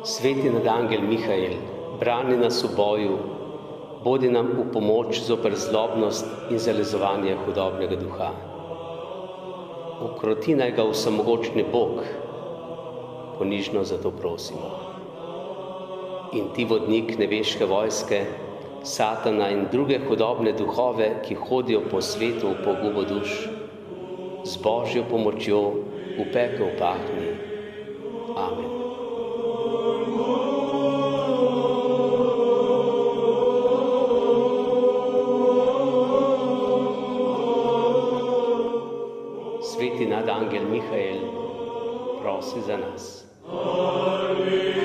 Sveti nadangel Mihael, brani nas v boju, bodi nam v pomoč zoper zlobnost in zalezovanje hudobnega duha. Ukroti naj ga vsemogočni Bog, ponižno zato prosimo. In ti, vodnik nebeške vojske, Satana in druge hudobne duhove, ki hodijo po svetu v pogubo duš, z Božjo pomočjo v pekel pahni. Amen. Sveti nadangel Mihael, prosi za nas. Alleluja.